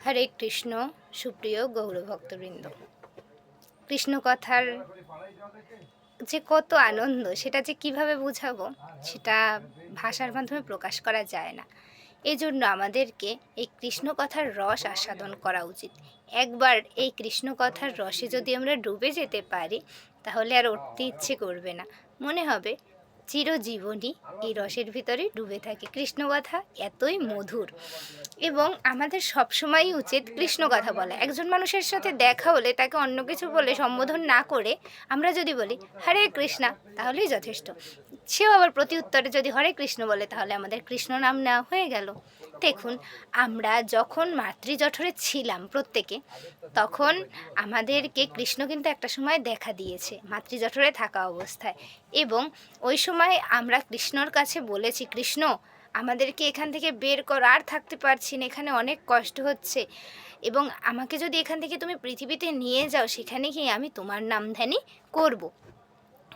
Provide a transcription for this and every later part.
হরে কৃষ্ণ। সুপ্রিয় গৌরভক্তবৃন্দ, কৃষ্ণ কথার যে কত আনন্দ সেটা যে কিভাবে বোঝাবো সেটা ভাষার মাধ্যমে প্রকাশ করা যায় না। এই জন্য আমাদেরকে এই কৃষ্ণ কথার রস আস্বাদন করা উচিত। একবার এই কৃষ্ণ কথার রসে যদি আমরা ডুবে যেতে পারি তাহলে আর উঠতে ইচ্ছে করবে না, মনে হবে চিরজীবনই এই রসের ভিতরে ডুবে থাকে। কৃষ্ণ কথা এতই মধুর এবং আমাদের সবসময়ই উচিত কৃষ্ণ কথা বলা। একজন মানুষের সাথে দেখা হলে তাকে অন্য কিছু বলে সম্বোধন না করে আমরা যদি বলি হরে কৃষ্ণা তাহলেই যথেষ্ট। সেও আবার প্রতি উত্তরে যদি হরে কৃষ্ণ বলে তাহলে আমাদের কৃষ্ণ নাম নেওয়া হয়ে গেল। দেখুন, আমরা যখন মাতৃজঠরে ছিলাম প্রত্যেকে, তখন আমাদেরকে কৃষ্ণ কিন্তু একটা সময় দেখা দিয়েছে মাতৃজঠরে থাকা অবস্থায়, এবং ওই সময় আমরা কৃষ্ণর কাছে বলেছি, কৃষ্ণ আমাদেরকে এখান থেকে বের কর, আর থাকতে পারছি না, এখানে অনেক কষ্ট হচ্ছে, এবং আমাকে যদি এখান থেকে তুমি পৃথিবীতে নিয়ে যাও সেখানে গিয়ে আমি তোমার নামধানী করব।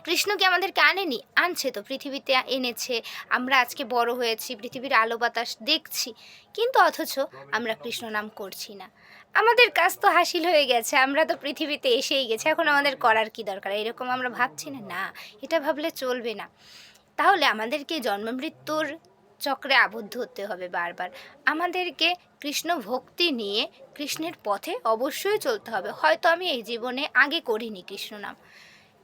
কৃষ্ণ কি আমাদেরকে আনেনি? আনছে তো, পৃথিবীতে এনেছে। আমরা আজকে বড় হয়েছি, পৃথিবীর আলো বাতাস দেখছি, কিন্তু অথচ আমরা কৃষ্ণ নাম করছি না। আমাদের কাজ তো হাসিল হয়ে গেছে, আমরা তো পৃথিবীতে এসেই গেছি, এখন আমাদের করার কি দরকার, এরকম আমরা ভাবছি না। না, এটা ভাবলে চলবে না। তাহলে আমাদেরকে জন্ম মৃত্যুর চক্রে আবদ্ধ হতে হবে বারবার। আমাদেরকে কৃষ্ণ ভক্তি নিয়ে কৃষ্ণের পথে অবশ্যই চলতে হবে। হয়তো আমি এই জীবনে আগে করিনি কৃষ্ণ নাম,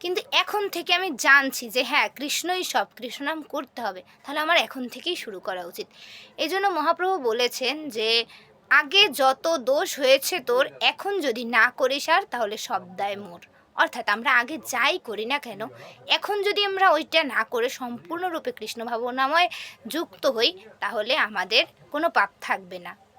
কিন্তু এখন থেকে আমি জানছি যে হ্যাঁ, কৃষ্ণই সব, কৃষ্ণ নাম করতে হবে, তাহলে আমার এখন থেকেই শুরু করা উচিত। এই জন্য মহাপ্রভু বলেছেন যে আগে যত দোষ হয়েছে তোর, এখন যদি না করিস আর, তাহলে সব দায় মোর। অর্থাৎ আমরা আগে যাই করি না কেন, এখন যদি আমরা ওইটা না করে সম্পূর্ণরূপে কৃষ্ণ ভাবনাময় যুক্ত হই, তাহলে আমাদের কোনো পাপ থাকবে না।